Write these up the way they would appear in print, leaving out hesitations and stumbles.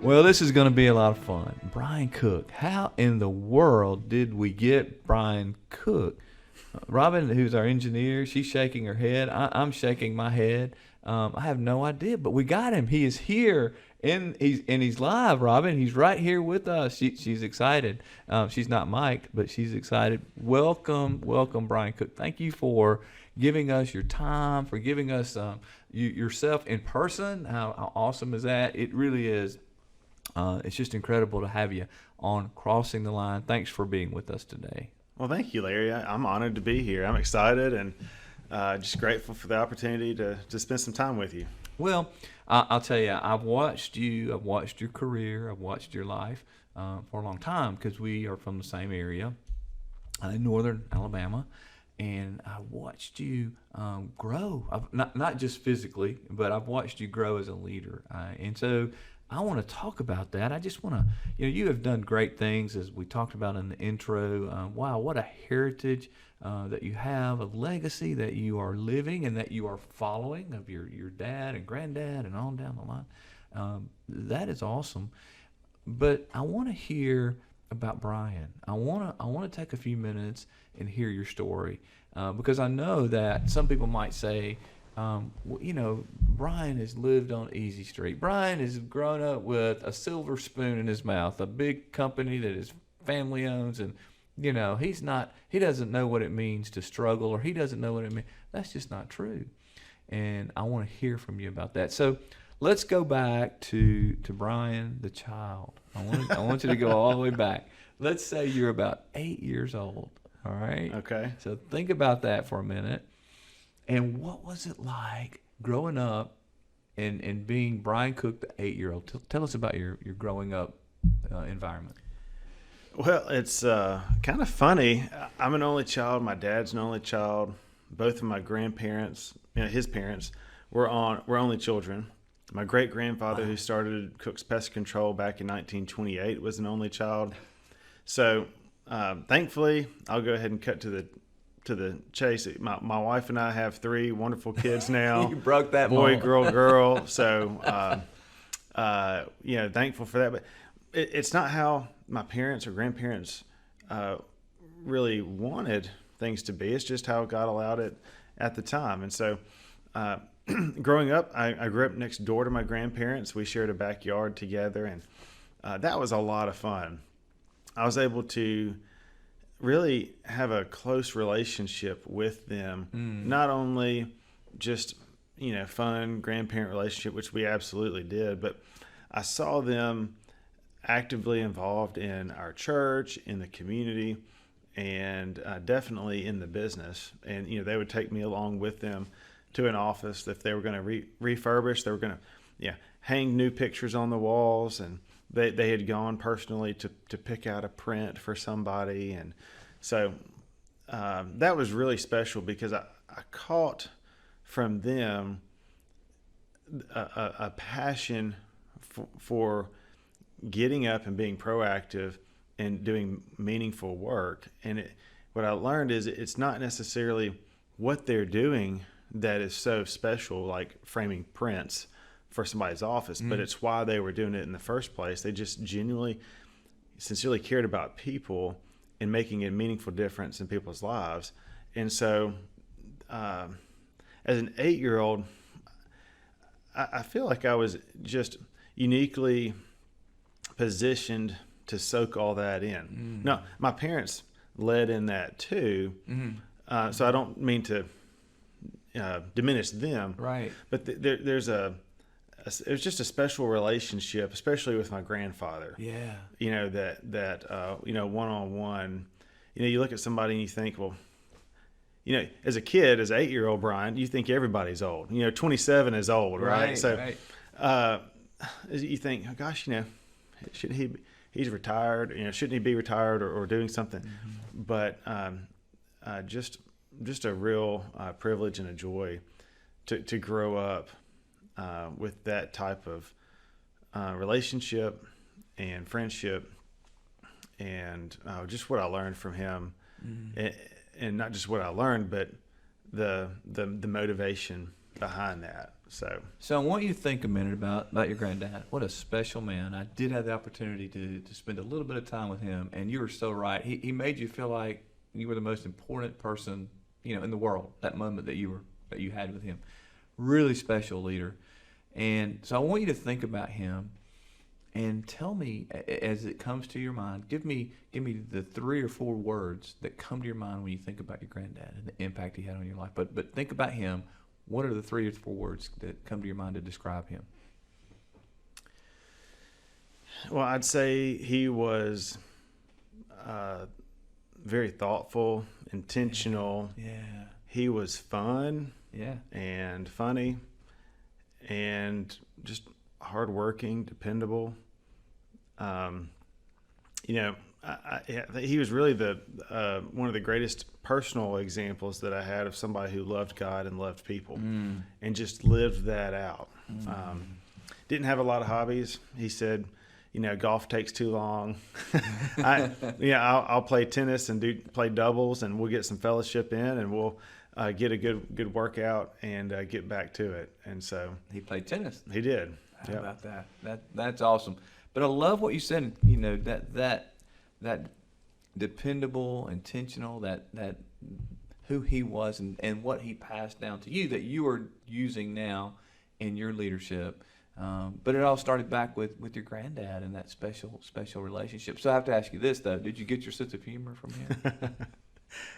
Well, this is going to be a lot of fun. Brian Cook. How in the world did we get Brian Cook? Robin, who's our engineer, she's shaking her head. I'm shaking my head. I have no idea, but we got him. He is here, and he's live. Robin, he's right here with us. She's excited. She's not mic'd, but she's excited. Welcome, Brian Cook. Thank you for giving us your time, for giving us yourself in person. How awesome is that? It really is. It's just incredible to have you on Crossing the Line. Thanks for being with us today. Well, thank you, Larry. I'm honored to be here. I'm excited and just grateful for the opportunity to spend some time with you. Well, I'll tell you, I've watched you. I've watched your career. I've watched your life for a long time because we are from the same area in northern Alabama. And I watched you grow, not just physically, but I've watched you grow as a leader. And so I want to talk about that. I just want to, you have done great things, as we talked about in the intro. Wow, what a heritage that you have, a legacy that you are living and that you are following of your dad and granddad and on down the line. That is awesome. But I want to hear about Brian. I want to take a few minutes and hear your story because I know that some people might say, Brian has lived on Easy Street. Brian has grown up with a silver spoon in his mouth, a big company that his family owns, and he doesn't know what it means to struggle, or he doesn't know what it means. That's just not true. And I want to hear from you about that. So let's go back to Brian the child. I want you to go all the way back. Let's say you're about 8 years old. All right. Okay. So think about that for a minute. And what was it like growing up and being Brian Cook, the 8-year-old? Tell us about your growing up environment. Well, it's kind of funny. I'm an only child. My dad's an only child. Both of my grandparents, his parents, were only children. My great-grandfather, who started Cook's Pest Control back in 1928, was an only child. So thankfully, I'll go ahead and cut to the chase. My wife and I have 3 wonderful kids now. You broke that boy, mold. girl. So, thankful for that. But it's not how my parents or grandparents really wanted things to be. It's just how God allowed it at the time. And so, growing up, I grew up next door to my grandparents. We shared a backyard together, and that was a lot of fun. I was able to really have a close relationship with them, not only just, fun grandparent relationship, which we absolutely did, but I saw them actively involved in our church, in the community, and definitely in the business. And, they would take me along with them to an office if they were going to refurbish. They were going to hang new pictures on the walls, and they had gone personally to pick out a print for somebody. And so that was really special because I caught from them a passion for getting up and being proactive and doing meaningful work. And what I learned is it's not necessarily what they're doing that is so special, like framing prints for somebody's office, but it's why they were doing it in the first place. They just genuinely, sincerely cared about people and making a meaningful difference in people's lives. And so as an 8-year-old, I feel like I was just uniquely positioned to soak all that in. Now, my parents led in that too, so I don't mean to diminish them. Right. But there's it was just a special relationship, especially with my grandfather. Yeah. That one-on-one. You look at somebody and you think, well, as a kid, as an 8-year-old Brian, you think everybody's old. 27 is old, right? So, right. You think, oh, gosh, shouldn't he's retired? Shouldn't he be retired or doing something? But just a real privilege and a joy to grow up with that type of relationship and friendship, and just what I learned from him, and not just what I learned, but the motivation behind that. So I want you to think a minute about your granddad. What a special man. I did have the opportunity to spend a little bit of time with him, and you were so right. He made you feel like you were the most important person, in the world, that moment that you had with him. Really special leader. And so I want you to think about him and tell me, as it comes to your mind, give me the 3 or 4 words that come to your mind when you think about your granddad and the impact he had on your life. But think about him. What are the 3 or 4 words that come to your mind to describe him? Well, I'd say he was very thoughtful, intentional. Yeah. He was fun. Yeah. And funny, and just hardworking, dependable. He was really one of the greatest personal examples that I had of somebody who loved God and loved people, and just lived that out. Didn't have a lot of hobbies. He said, golf takes too long. I'll play tennis and play doubles, and we'll get some fellowship in, and we'll get a good workout and get back to it. And so he played tennis. He did. How about that? That's awesome. But I love what you said. That dependable, intentional, that who he was and what he passed down to you that you are using now in your leadership. But it all started back with your granddad and that special relationship. So I have to ask you this though: did you get your sense of humor from him?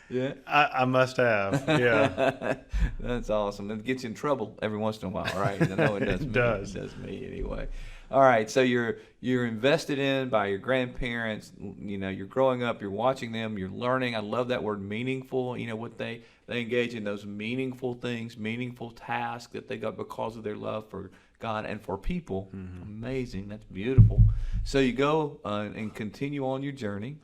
Yeah, I must have. Yeah, that's awesome. It gets you in trouble every once in a while, right? I know it does. It does. It does me anyway. All right, so you're invested in by your grandparents. You're growing up. You're watching them. You're learning. I love that word, meaningful. What they engage in those meaningful things, meaningful tasks that they got because of their love for God and for people. Mm-hmm. Amazing. That's beautiful. So you go and continue on your journey.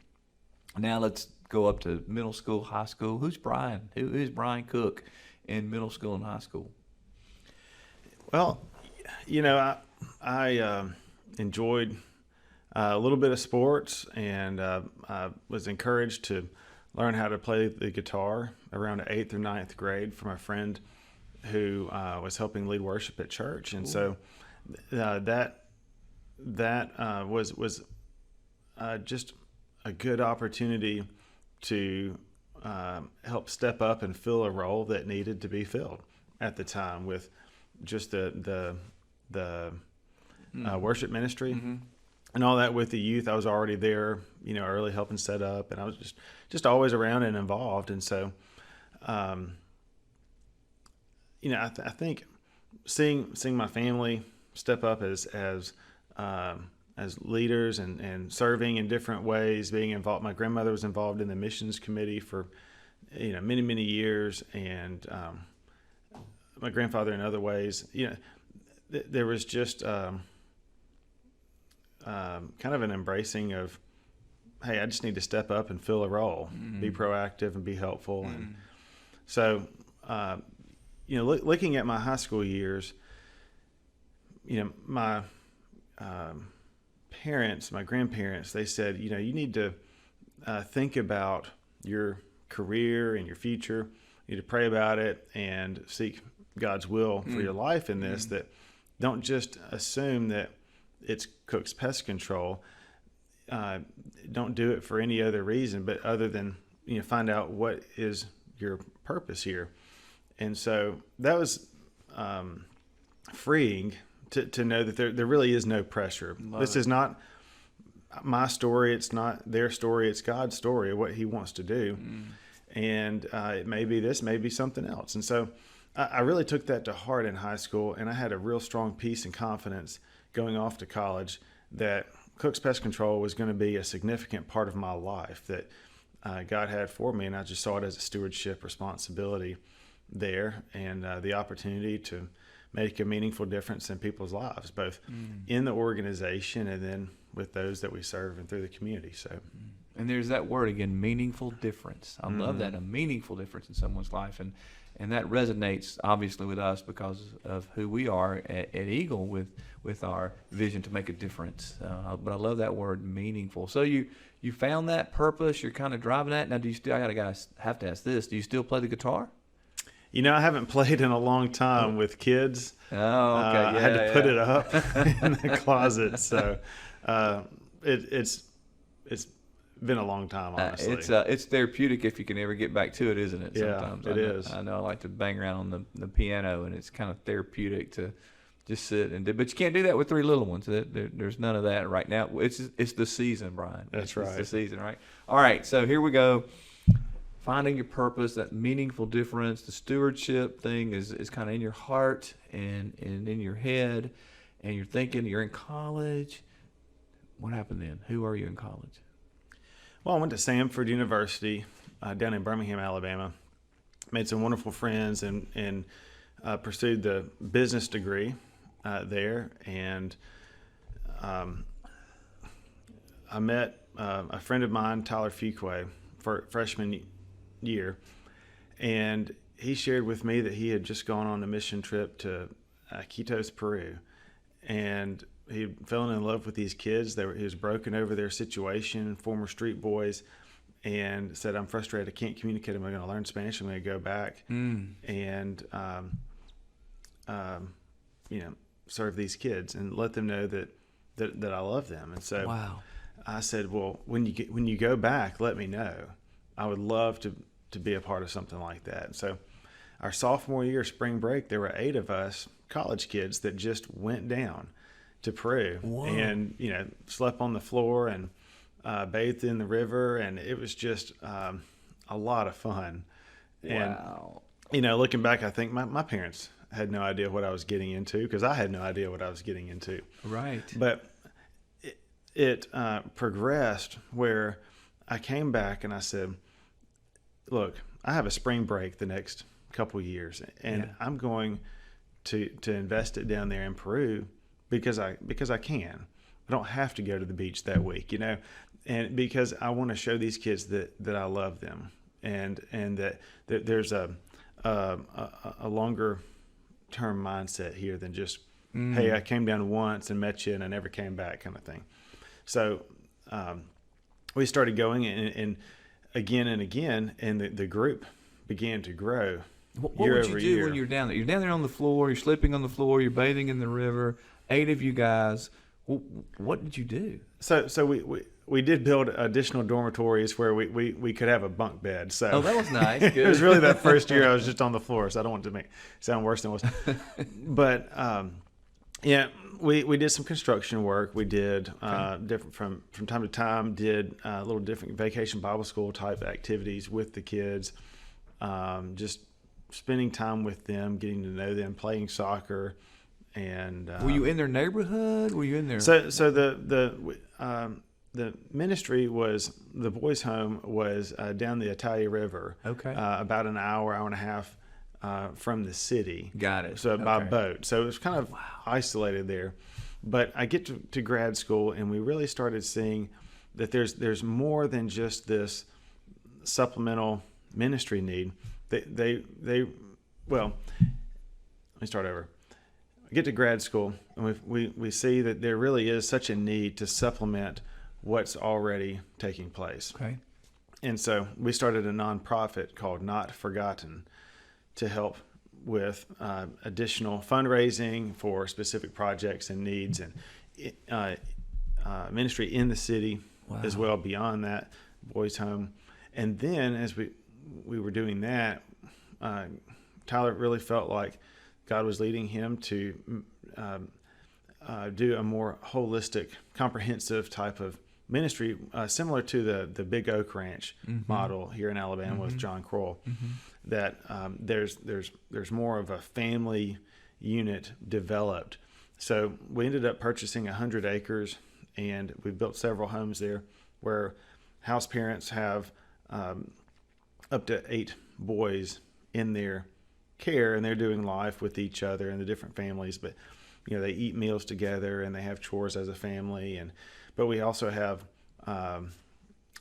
Now let's go up to middle school, high school. Who's Brian? Who is Brian Cook in middle school and high school? Well, I enjoyed a little bit of sports, and I was encouraged to learn how to play the guitar around the 8th or 9th grade from a friend who was helping lead worship at church. And so that was just a good opportunity to help step up and fill a role that needed to be filled at the time with just the worship ministry. Mm-hmm. And all that with the youth. I was already there, early helping set up, and I was just always around and involved. And so, I think seeing my family step up as leaders and serving in different ways, being involved. My grandmother was involved in the missions committee for, many years, and my grandfather in other ways. There was just kind of an embracing of, hey, I just need to step up and fill a role, be proactive and be helpful. And so, looking at my high school years, my parents, my grandparents, they said, you need to think about your career and your future. You need to pray about it and seek God's will for your life in this, that don't just assume that it's Cook's Pest Control. Don't do it for any other reason, but other than, find out what is your purpose here. And so that was freeing to know that there really is no pressure. This is not my story. It's not their story. It's God's story of what he wants to do. And it may be this, may be something else. And so I really took that to heart in high school, and I had a real strong peace and confidence going off to college that Cook's Pest Control was going to be a significant part of my life that God had for me, and I just saw it as a stewardship responsibility there, and the opportunity to make a meaningful difference in people's lives, both in the organization and then with those that we serve and through the community. So, and there's that word again, meaningful difference. I love that, a meaningful difference in someone's life, and that resonates obviously with us because of who we are at Eagle with our vision to make a difference. But I love that word, meaningful. So you found that purpose. You're kind of driving that. Now, do you still? I have to ask this. Do you still play the guitar? I haven't played in a long time with kids. Oh, okay. I had to put yeah. it up in the closet, so it's been a long time, honestly. It's therapeutic if you can ever get back to it, isn't it? Yeah, Sometimes it is. I know I like to bang around on the piano, and it's kind of therapeutic to just sit and do. But you can't do that with three little ones. There's none of that right now. It's the season, Brian. That's right. It's the season, right? All right. So here we go. Finding your purpose, that meaningful difference. The stewardship thing is kind of in your heart and in your head, and you're thinking you're in college. What happened then? Who are you in college? Well, I went to Samford University down in Birmingham, Alabama. Made some wonderful friends and pursued the business degree there. And I met a friend of mine, Tyler Fuqua, for freshman year. And he shared with me that he had just gone on a mission trip to Quitos, Peru. And he fell in love with these kids. He was broken over their situation, former street boys, and said, "I'm frustrated. I can't communicate. I'm going to learn Spanish. I'm going to go back and serve these kids and let them know that I love them." And so Wow. I said, "Well, when you go back, let me know. I would love to be a part of something like that." And so our sophomore year, spring break, there were 8 of us college kids that just went down to Peru. Whoa. And slept on the floor and bathed in the river, and it was just a lot of fun. Wow. And looking back, I think my parents had no idea what I was getting into, because I had no idea what I was getting into. Right. But it progressed where I came back and I said, "Look, I have a spring break the next couple years, and I'm going to invest it down there in Peru because I can. I don't have to go to the beach that week, and because I want to show these kids that I love them, and that there's a longer term mindset here than just, hey, I came down once and met you and I never came back kind of thing." So we started going and again and again, and the group began to grow. What year would over you do year. when you're down there? You're down there on the floor. You're sleeping on the floor. You're bathing in the river. 8 of you guys. What did you do? So we did build additional dormitories where we could have a bunk bed. So That was nice. Good. It was really that first year I was just on the floor, so I don't want it to sound worse than it was. But we did some construction work. We did different from time to time. Did a little different vacation Bible school type activities with the kids. Just spending time with them, getting to know them, playing soccer. And were you in their neighborhood? Were you in there? So the ministry was, the boys' home was down the Italia River. Okay. About an hour and a half from the city. Got it. So by Okay. boat. So it was kind of isolated there. But I get to grad school, and we really started seeing that there's more than just this supplemental ministry need. Well, let me start over. I get to grad school, and we see that there really is such a need to supplement what's already taking place. Okay. And so we started a nonprofit called Not Forgotten to help with additional fundraising for specific projects and needs, and ministry in the city as well beyond that, boys' home. And then as we were doing that, Tyler really felt like God was leading him to do a more holistic, comprehensive type of ministry, similar to the Big Oak Ranch model here in Alabama with John Kroll. That there's more of a family unit developed. So we ended up purchasing 100 acres, and we built several homes there where house parents have up to 8 boys in their care, and they're doing life with each other and the different families, but they eat meals together and they have chores as a family. But we also have a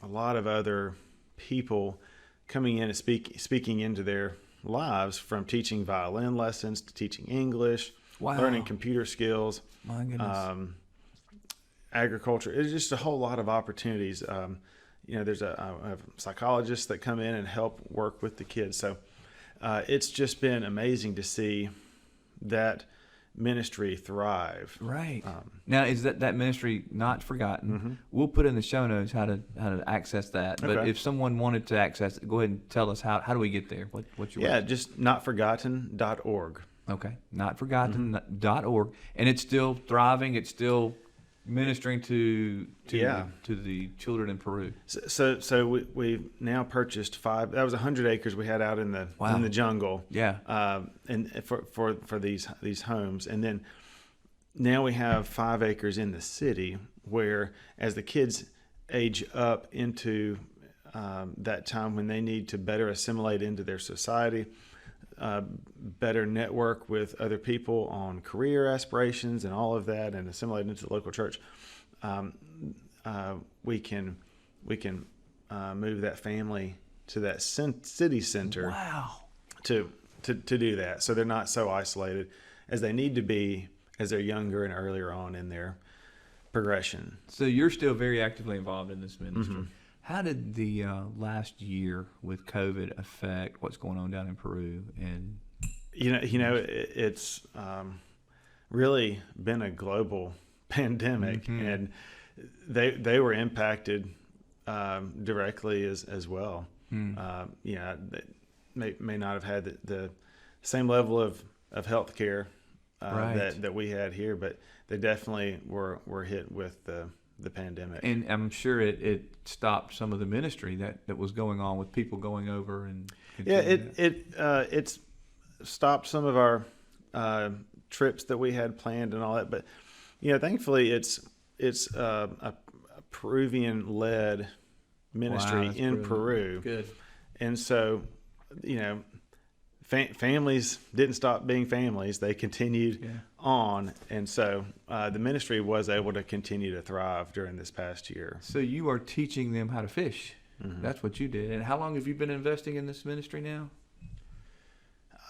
lot of other people coming in and speaking into their lives, from teaching violin lessons to teaching English, learning computer skills, My goodness. agriculture. It's just a whole lot of opportunities. There's I have psychologists that come in and help work with the kids. So it's just been amazing to see that ministry thrive. Right. Now, is that ministry Not Forgotten? We'll put in the show notes how to access that. But Okay. if someone wanted to access it, go ahead and tell us how do we get there? What's your website? Just notforgotten.org. Okay, notforgotten.org, and it's still thriving. It's still ministering to the children in Peru. So we've now purchased 5. That was 100 acres we had out in the jungle. Yeah. And for these homes, and then now we have 5 acres in the city where, as the kids age up into that time when they need to better assimilate into their society, better network with other people on career aspirations and all of that, and assimilate into the local church, we can move that family to that city center. Wow. To do that, so they're not so isolated as they need to be as they're younger and earlier on in their progression. So you're still very actively involved in this ministry. How did the last year with COVID affect what's going on down in Peru? And it's really been a global pandemic, and they were impacted directly as well. They may not have had the same level of health care that we had here, but they definitely were hit with the pandemic. And I'm sure it stopped some of the ministry that was going on with people going over and it's stopped some of our trips that we had planned and all that, but thankfully it's a Peruvian led ministry in Peru. Good. And so families didn't stop being families. They continued on. And so the ministry was able to continue to thrive during this past year. So you are teaching them how to fish. That's what you did. And how long have you been investing in this ministry now?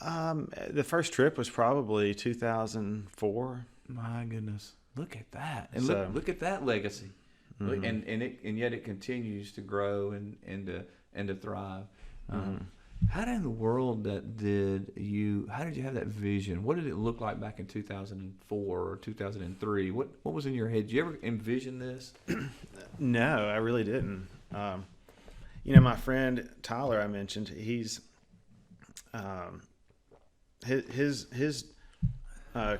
The first trip was probably 2004. My goodness. Look at that. And look at that legacy. And yet it continues to grow and to thrive. How in the world did you have that vision? What did it look like back in 2004 or 2003? What was in your head? Did you ever envision this? No, I really didn't. My friend Tyler, I mentioned, he's his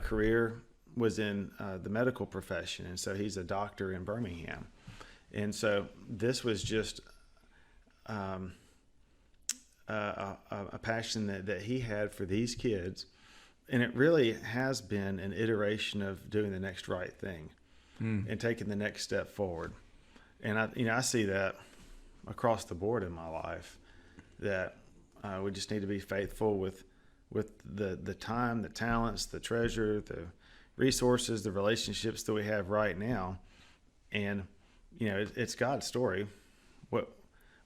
career was in the medical profession, and so he's a doctor in Birmingham, and so this was just a passion that he had for these kids, and it really has been an iteration of doing the next right thing and taking the next step forward. And I see that across the board in my life, that we just need to be faithful with the time, the talents, the treasure, the resources, the relationships that we have right now. And it's God's story.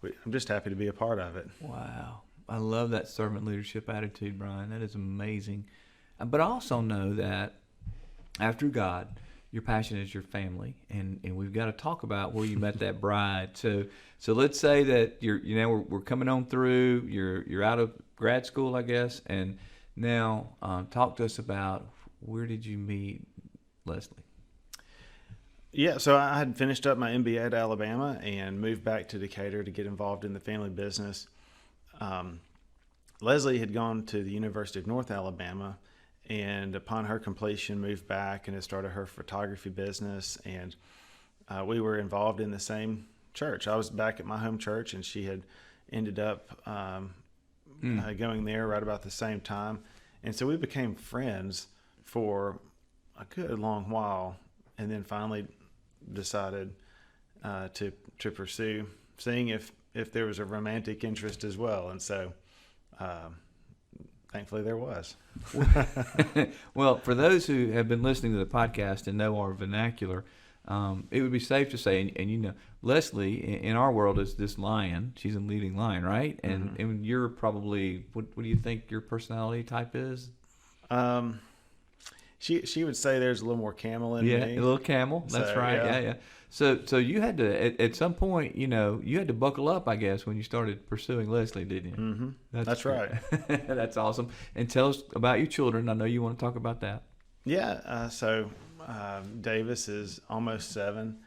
I'm just happy to be a part of it. Wow. I love that servant leadership attitude, Brian. That is amazing. But I also know that after God, your passion is your family. And we've got to talk about where you met that bride. So let's say that we're coming on through, you're out of grad school, I guess. And now talk to us about, where did you meet Leslie? Yeah, so I had finished up my MBA at Alabama and moved back to Decatur to get involved in the family business. Leslie had gone to the University of North Alabama, and upon her completion, moved back and had started her photography business. And we were involved in the same church. I was back at my home church, and she had ended up going there right about the same time. And so we became friends for a good long while, and then finally decided to pursue seeing if there was a romantic interest as well. And so thankfully there was. Well, for those who have been listening to the podcast and know our vernacular, it would be safe to say, and Leslie in our world is this lion. She's a leading lion, right? And you're probably, what do you think your personality type is? she would say there's a little more camel in Yeah, me. a little camel. That's So, right. yeah. Yeah, yeah. So you had to at some point, you had to buckle up, I guess, when you started pursuing Leslie, didn't you? Mm-hmm. That's great. right. That's awesome. And tell us about your children. I know you want to talk about that. Yeah. So Davis is almost 7,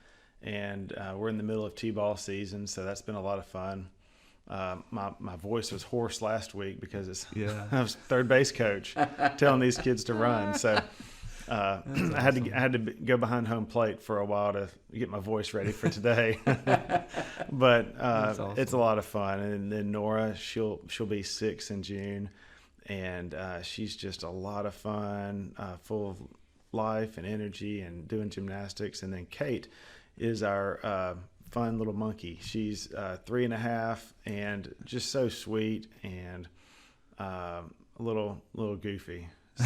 and we're in the middle of T-ball season, so that's been a lot of fun. My voice was hoarse last week because Yeah. I was third base coach telling these kids to run. So I had to go behind home plate for a while to get my voice ready for today. But awesome. It's a lot of fun. And then Nora, she'll be 6 in June, and she's just a lot of fun, full of life and energy and doing gymnastics. And then Kate is our fun little monkey. She's 3.5 and just so sweet and a little goofy. So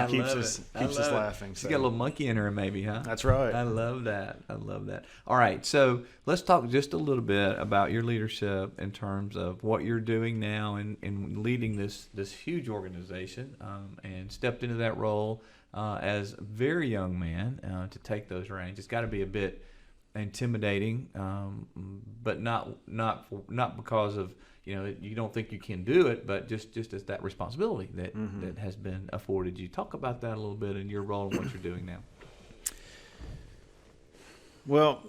she keeps us laughing. She's got a little monkey in her, maybe, huh? That's right. I love that. All right, so let's talk just a little bit about your leadership in terms of what you're doing now in leading this huge organization, and stepped into that role as a very young man to take those reins. It's got to be a bit intimidating, but not because of you don't think you can do it, but just as that responsibility that has been afforded you. Talk about that a little bit in your role and what you're doing now. Well,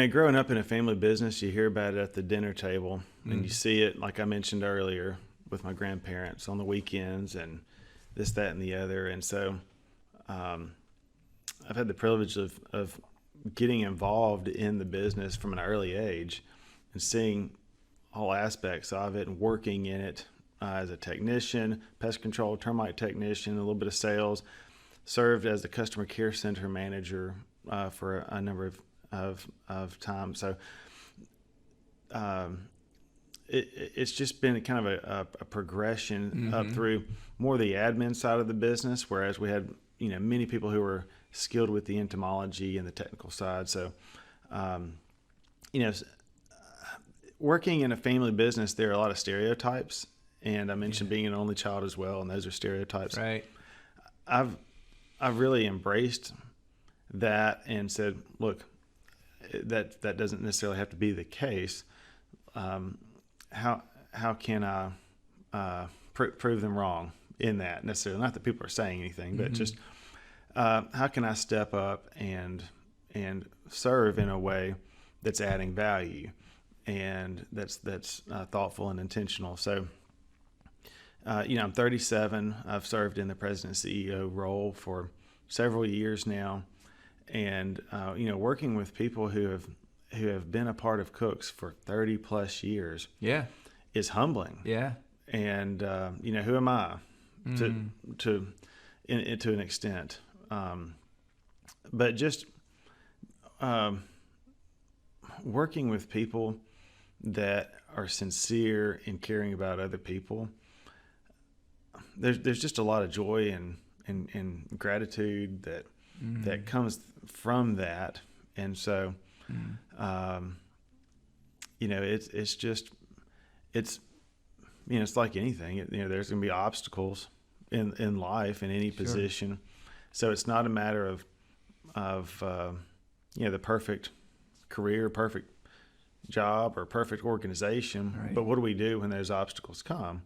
growing up in a family business, you hear about it at the dinner table, and you see it, like I mentioned earlier, with my grandparents on the weekends and this, that, and the other. And so I've had the privilege of getting involved in the business from an early age and seeing all aspects of it and working in it as a technician, pest control, termite technician, a little bit of sales, served as the customer care center manager for a number of times. So it's just been kind of a progression up through more the admin side of the business, whereas we had many people who were skilled with the entomology and the technical side. So working in a family business, there are a lot of stereotypes, and I mentioned being an only child as well, and those are stereotypes. Right. I've really embraced that and said, look, that doesn't necessarily have to be the case. How can I prove them wrong in that necessarily? Not that people are saying anything, but just how can I step up and serve in a way that's adding value and that's thoughtful and intentional. So, I'm 37. I've served in the president CEO role for several years now, and working with people who have been a part of Cooks for 30 plus years, is humbling. Yeah, and who am I to an extent, but just working with people that are sincere in caring about other people. There's just a lot of joy and gratitude that comes from that, and so it's like anything. There's going to be obstacles in life in any position, so it's not a matter of the perfect career, perfect job, or perfect organization. Right. But what do we do when those obstacles come?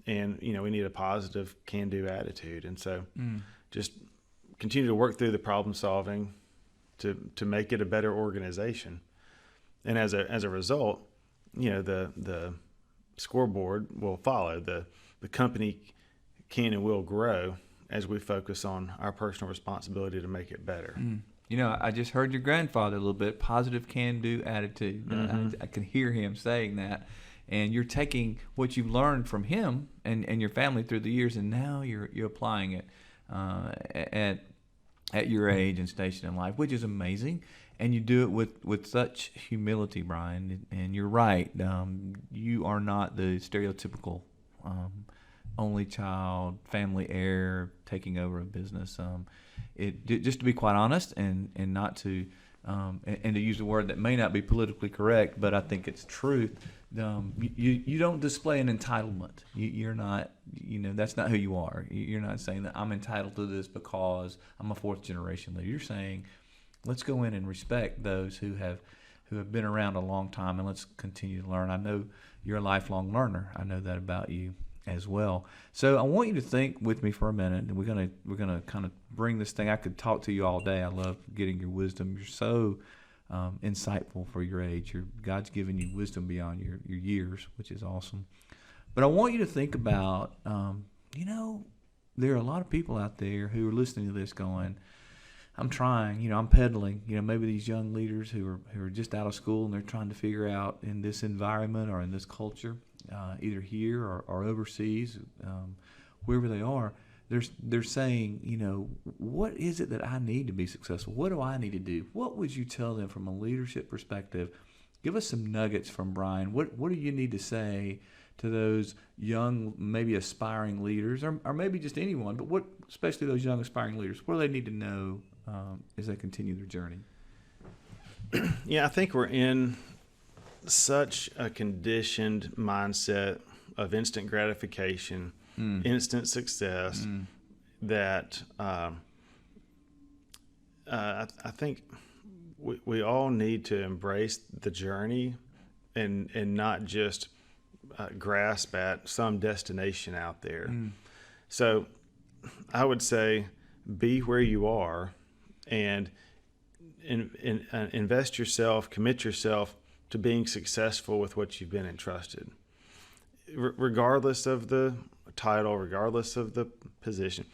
And we need a positive can-do attitude, and so just continue to work through the problem solving to make it a better organization. And as a result, the scoreboard will follow. The company can and will grow as we focus on our personal responsibility to make it better. I just heard your grandfather a little bit, positive can-do attitude. I can hear him saying that. And you're taking what you've learned from him and your family through the years, and now you're applying it at your age and station in life, which is amazing. And you do it with such humility, Brian. And you're right. You are not the stereotypical only child, family heir taking over a business. Just to be quite honest, and not to and to use a word that may not be politically correct, but I think it's truth. You don't display an entitlement. You're not, that's not who you are. You're not saying that I'm entitled to this because I'm a fourth generation leader. You're saying, let's go in and respect those who have been around a long time, and let's continue to learn. I know you're a lifelong learner. I know that about you as well. So I want you to think with me for a minute, and we're gonna kind of bring this thing. I could talk to you all day. I love getting your wisdom. You're so insightful for your age. God's given you wisdom beyond your years, which is awesome. But I want you to think about, there are a lot of people out there who are listening to this going, I'm trying, I'm peddling, maybe these young leaders who are just out of school and they're trying to figure out in this environment or in this culture, either here or overseas, wherever they are, they're saying, what is it that I need to be successful? What do I need to do? What would you tell them from a leadership perspective? Give us some nuggets from Brian. What do you need to say to those young, maybe aspiring leaders, or maybe just anyone, but especially those young aspiring leaders, what do they need to know as they continue their journey? Yeah, I think we're in such a conditioned mindset of instant gratification, instant success, that I think we all need to embrace the journey and not just grasp at some destination out there. So I would say be where you are and invest yourself, commit yourself to being successful with what you've been entrusted, regardless of the title, regardless of the position.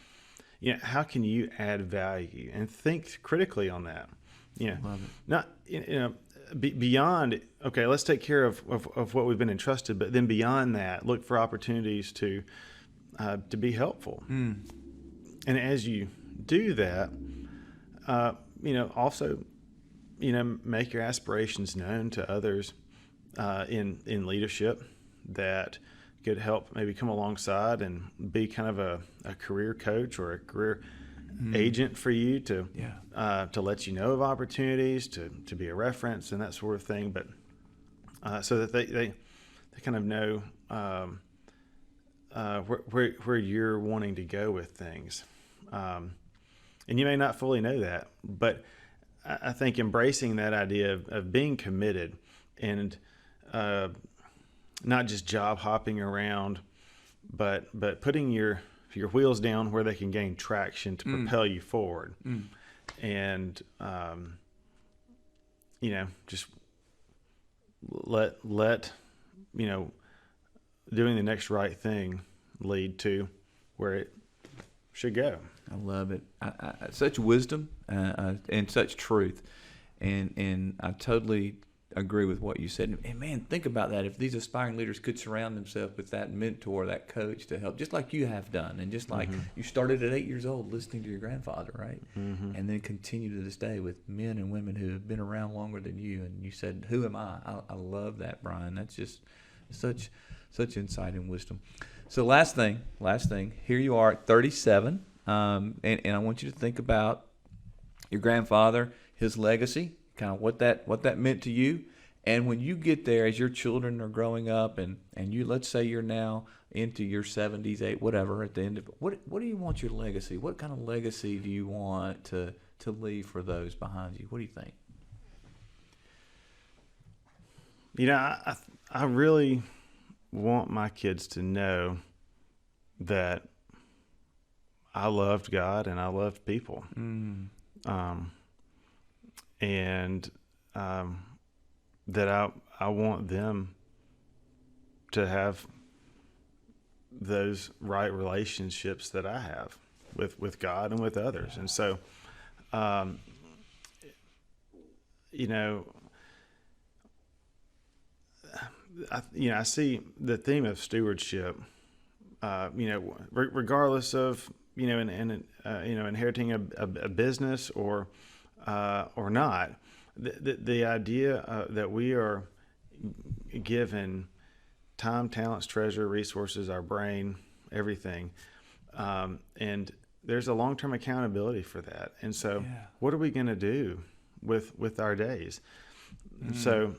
How can you add value? And think critically on that. Love it. Not beyond. Okay, let's take care of what we've been entrusted, but then beyond that, look for opportunities to be helpful. And as you do that, also, make your aspirations known to others in leadership that could help maybe come alongside and be kind of a career coach or a career agent for you to let you know of opportunities, to be a reference and that sort of thing. But so that they kind of know where you're wanting to go with things. And you may not fully know that, but I think embracing that idea of being committed and not just job hopping around, but putting your wheels down where they can gain traction to propel you forward. And, just let doing the next right thing lead to where it should go. I love it. Such wisdom and such truth, and I totally agree with what you said. And man, think about that. If these aspiring leaders could surround themselves with that mentor, that coach to help, just like you have done, and just like you started at 8 years old listening to your grandfather, right? And then continue to this day with men and women who have been around longer than you. And you said, "Who am I?" I love that, Brian. That's just such insight and wisdom. So last thing. Here you are at 37. And I want you to think about your grandfather, his legacy, kind of what that meant to you. And when you get there, as your children are growing up, and you, let's say you're now into your 70s, whatever, at the end of it, what do you want your legacy? What kind of legacy do you want to leave for those behind you? What do you think? I really want my kids to know that I loved God and I loved people. That I want them to have those right relationships that I have with God and with others. And so, I see the theme of stewardship, regardless of, inheriting a business or not, the idea that we are given time, talents, treasure, resources, our brain, everything, and there's a long-term accountability for that. And so, what are we going to do with our days, so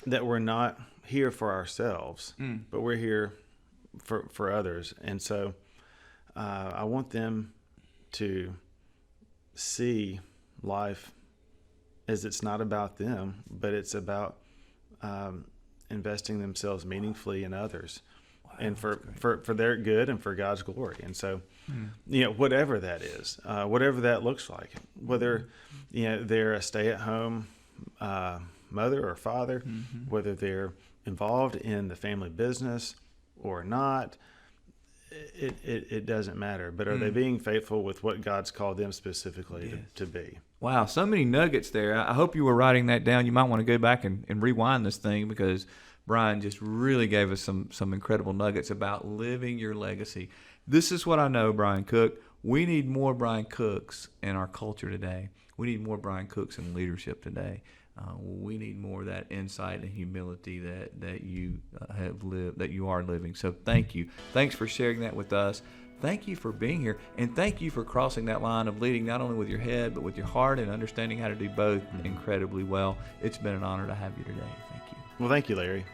that we're not here for ourselves, but we're here for others. And so I want them to see life as it's not about them, but it's about investing themselves meaningfully in others, and for their good and for God's glory. And so, whatever that is, whatever that looks like, whether they're a stay-at-home mother or father, whether they're involved in the family business or not, it doesn't matter. But are they being faithful with what God's called them specifically to be? Wow, so many nuggets there. I hope you were writing that down. You might want to go back and rewind this thing, because Brian just really gave us some incredible nuggets about living your legacy. This is what I know, Brian Cook. We need more Brian Cooks in our culture today. We need more Brian Cooks in leadership today. We need more of that insight and humility that you have lived, that you are living. So thank you. Thanks for sharing that with us. Thank you for being here, and thank you for crossing that line of leading not only with your head but with your heart, and understanding how to do both incredibly well. It's been an honor to have you today. Thank you. Well, thank you, Larry.